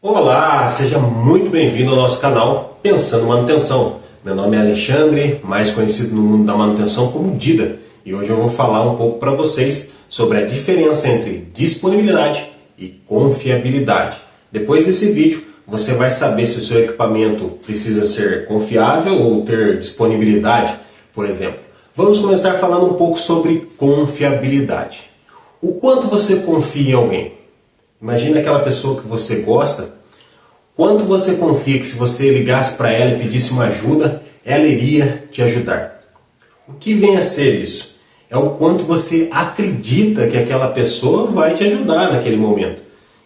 Olá, seja muito bem-vindo ao nosso canal Pensando em Manutenção. Meu nome é Alexandre, mais conhecido no mundo da manutenção como Dida, e hoje eu vou falar um pouco para vocês sobre a diferença entre disponibilidade e confiabilidade. Depois desse vídeo, você vai saber se o seu equipamento precisa ser confiável ou ter disponibilidade, por exemplo. Vamos começar falando um pouco sobre confiabilidade. O quanto você confia em alguém? Imagina aquela pessoa que você gosta. Quanto você confia que se você ligasse para ela e pedisse uma ajuda, ela iria te ajudar? O que vem a ser isso? É o quanto você acredita que aquela pessoa vai te ajudar naquele momento.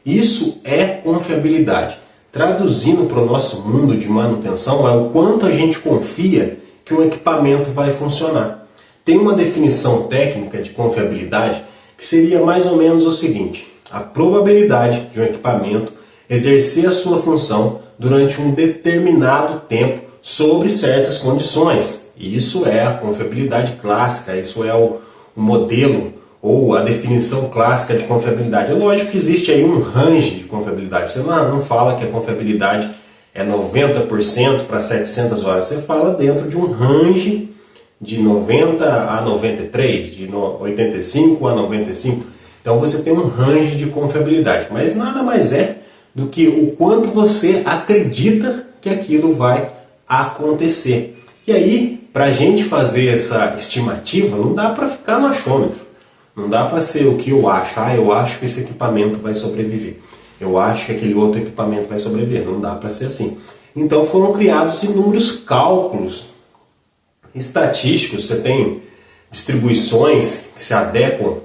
Isso é confiabilidade. Traduzindo para o nosso mundo de manutenção, é o quanto a gente confia que um equipamento vai funcionar. Tem uma definição técnica de confiabilidade que seria mais ou menos o seguinte: a probabilidade de um equipamento exercer a sua função durante um determinado tempo sobre certas condições. Isso é a confiabilidade clássica, isso é o modelo ou a definição clássica de confiabilidade. É lógico que existe aí um range de confiabilidade. Você não fala que a confiabilidade é 90% para 700 horas. Você fala dentro de um range de 90 a 93, de 85 a 95. Então você tem um range de confiabilidade, mas nada mais é do que o quanto você acredita que aquilo vai acontecer. E aí, para a gente fazer essa estimativa, não dá para ficar no achômetro. Não dá para ser o que eu acho. Eu acho que esse equipamento vai sobreviver. Eu acho que aquele outro equipamento vai sobreviver. Não dá para ser assim. Então foram criados inúmeros cálculos estatísticos. Você tem distribuições que se adequam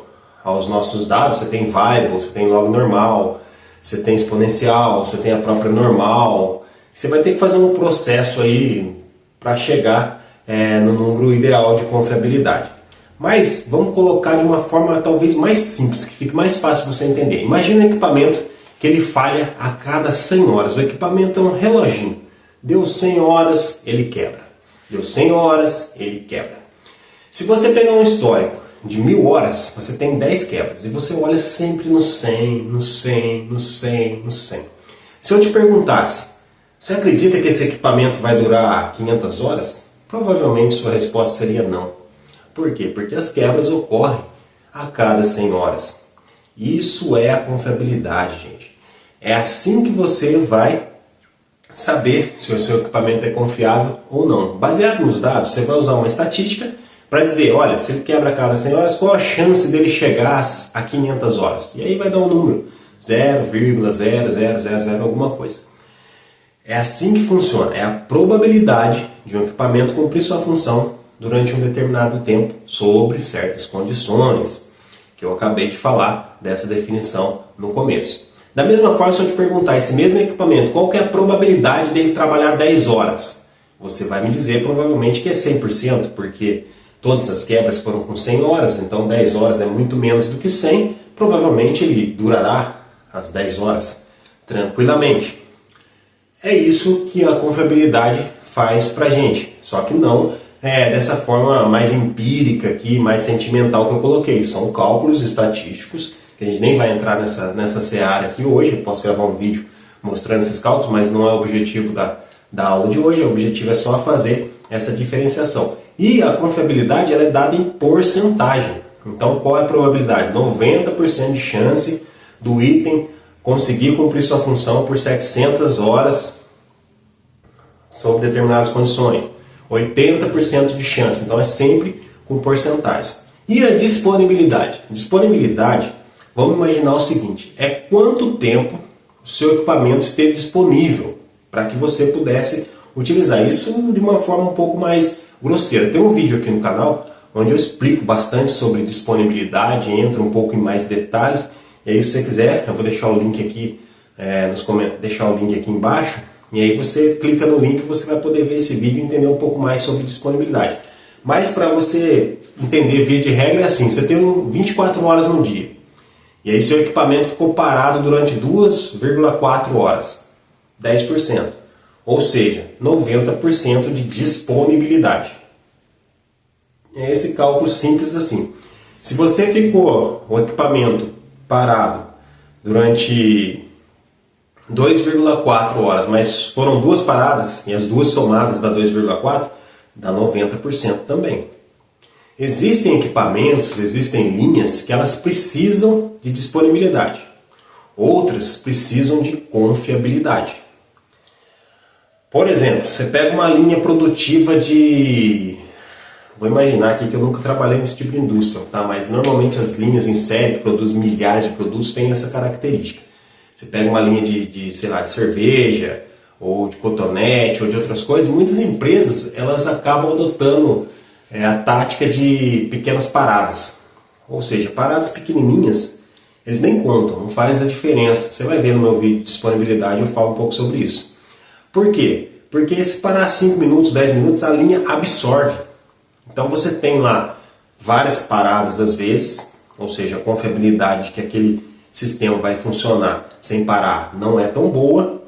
aos nossos dados. Você tem variable, você tem log normal, você tem exponencial, você tem a própria normal. Você vai ter que fazer um processo aí para chegar no número ideal de confiabilidade. Mas vamos colocar de uma forma talvez mais simples, que fique mais fácil você entender. Imagina um equipamento que ele falha a cada 100 horas. O equipamento é um reloginho. Deu 100 horas, ele quebra. Deu 100 horas, ele quebra. Se você pegar um histórico de 1000 horas, você tem 10 quebras. E você olha sempre no 100, no 100, no 100, no 100. Se eu te perguntasse, você acredita que esse equipamento vai durar 500 horas? Provavelmente sua resposta seria não. Por quê? Porque as quebras ocorrem a cada 100 horas. Isso é a confiabilidade, gente. É assim que você vai saber se o seu equipamento é confiável ou não. Baseado nos dados, você vai usar uma estatística para dizer, olha, se ele quebra a cada 100 horas, qual a chance dele chegar a 500 horas? E aí vai dar um número, 0,0000 alguma coisa. É assim que funciona, é a probabilidade de um equipamento cumprir sua função durante um determinado tempo, sobre certas condições, que eu acabei de falar dessa definição no começo. Da mesma forma, se eu te perguntar esse mesmo equipamento, qual que é a probabilidade dele trabalhar 10 horas? Você vai me dizer provavelmente que é 100%, porque todas as quebras foram com 100 horas, então 10 horas é muito menos do que 100, provavelmente ele durará as 10 horas tranquilamente. É isso que a confiabilidade faz pra gente, só que não dessa forma mais empírica aqui, mais sentimental que eu coloquei. São cálculos estatísticos, que a gente nem vai entrar nessa seara aqui hoje. Eu posso gravar um vídeo mostrando esses cálculos, mas não é o objetivo da aula de hoje. O objetivo é só fazer essa diferenciação. E a confiabilidade ela é dada em porcentagem. Então qual é a probabilidade? 90% de chance do item conseguir cumprir sua função por 700 horas sob determinadas condições. 80% de chance, então é sempre com porcentagens. E a disponibilidade? Disponibilidade, vamos imaginar o seguinte, é quanto tempo o seu equipamento esteve disponível para que você pudesse utilizar isso de uma forma um pouco mais grosseira. Tem um vídeo aqui no canal onde eu explico bastante sobre disponibilidade, entra um pouco em mais detalhes, e aí se você quiser, eu vou deixar o link aqui, deixar o link aqui embaixo. E aí você clica no link e você vai poder ver esse vídeo e entender um pouco mais sobre disponibilidade. Mas para você entender via de regra é assim, você tem 24 horas no dia. E aí seu equipamento ficou parado durante 2,4 horas. 10%. Ou seja, 90% de disponibilidade. É esse cálculo simples assim. Se você ficou o equipamento parado durante 2,4 horas, mas foram duas paradas e as duas somadas dá 2,4, dá 90% também. Existem equipamentos, existem linhas que elas precisam de disponibilidade. Outras precisam de confiabilidade. Por exemplo, você pega uma linha produtiva de... Vou imaginar aqui que eu nunca trabalhei nesse tipo de indústria, tá? Mas normalmente as linhas em série que produzem milhares de produtos têm essa característica. Você pega uma linha sei lá, de cerveja, ou de cotonete, ou de outras coisas, muitas empresas elas acabam adotando a tática de pequenas paradas. Ou seja, paradas pequenininhas, eles nem contam, não faz a diferença. Você vai ver no meu vídeo de disponibilidade, eu falo um pouco sobre isso. Por quê? Porque se parar 5 minutos, 10 minutos, a linha absorve. Então você tem lá várias paradas às vezes, ou seja, a confiabilidade que aquele sistema vai funcionar sem parar não é tão boa,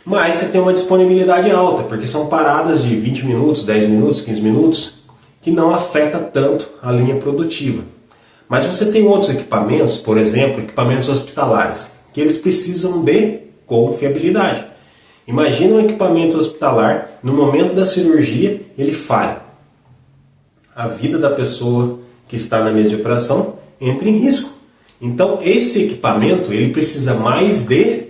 mas você tem uma disponibilidade alta, porque são paradas de 20 minutos, 10 minutos, 15 minutos, que não afeta tanto a linha produtiva. Mas você tem outros equipamentos, por exemplo, equipamentos hospitalares, que eles precisam de confiabilidade. Imagina um equipamento hospitalar, no momento da cirurgia, ele falha. A vida da pessoa que está na mesa de operação entra em risco. Então, esse equipamento ele precisa mais de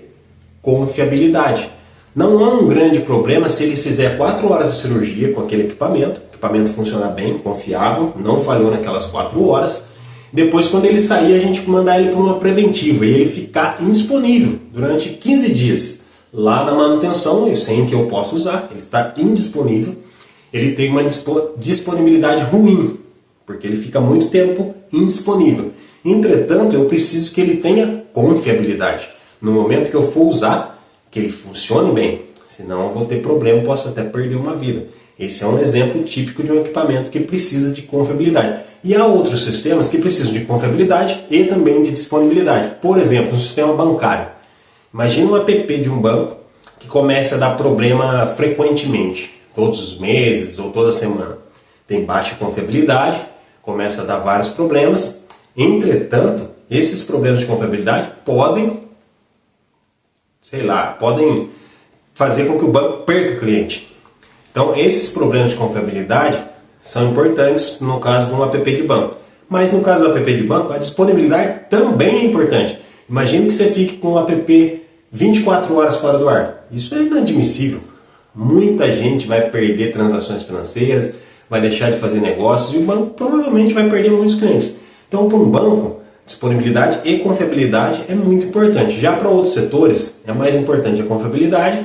confiabilidade. Não há um grande problema se ele fizer 4 horas de cirurgia com aquele equipamento, o equipamento funcionar bem, confiável, não falhou naquelas 4 horas. Depois, quando ele sair, a gente mandar ele para uma preventiva e ele ficar indisponível durante 15 dias. Lá na manutenção, sem que eu possa usar, ele está indisponível. Ele tem uma disponibilidade ruim, porque ele fica muito tempo indisponível. Entretanto, eu preciso que ele tenha confiabilidade. No momento que eu for usar, que ele funcione bem. Senão eu vou ter problema, posso até perder uma vida. Esse é um exemplo típico de um equipamento que precisa de confiabilidade. E há outros sistemas que precisam de confiabilidade e também de disponibilidade. Por exemplo, um sistema bancário. Imagina um app de um banco que comece a dar problema frequentemente, todos os meses ou toda semana. Tem baixa confiabilidade, começa a dar vários problemas. Entretanto, esses problemas de confiabilidade podem fazer com que o banco perca o cliente. Então, esses problemas de confiabilidade são importantes no caso de um app de banco. Mas no caso do app de banco, a disponibilidade também é importante. Imagine que você fique com o app 24 horas fora do ar. Isso é inadmissível. Muita gente vai perder transações financeiras, vai deixar de fazer negócios e o banco provavelmente vai perder muitos clientes. Então, para um banco, disponibilidade e confiabilidade é muito importante. Já para outros setores, é mais importante a confiabilidade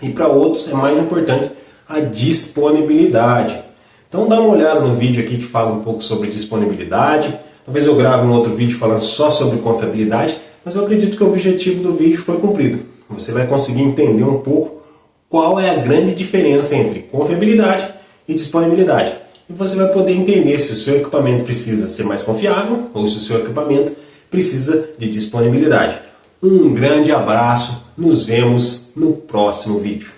e para outros é mais importante a disponibilidade. Então, dá uma olhada no vídeo aqui que fala um pouco sobre disponibilidade. Talvez eu grave um outro vídeo falando só sobre confiabilidade, mas eu acredito que o objetivo do vídeo foi cumprido. Você vai conseguir entender um pouco qual é a grande diferença entre confiabilidade e disponibilidade. E você vai poder entender se o seu equipamento precisa ser mais confiável ou se o seu equipamento precisa de disponibilidade. Um grande abraço, nos vemos no próximo vídeo.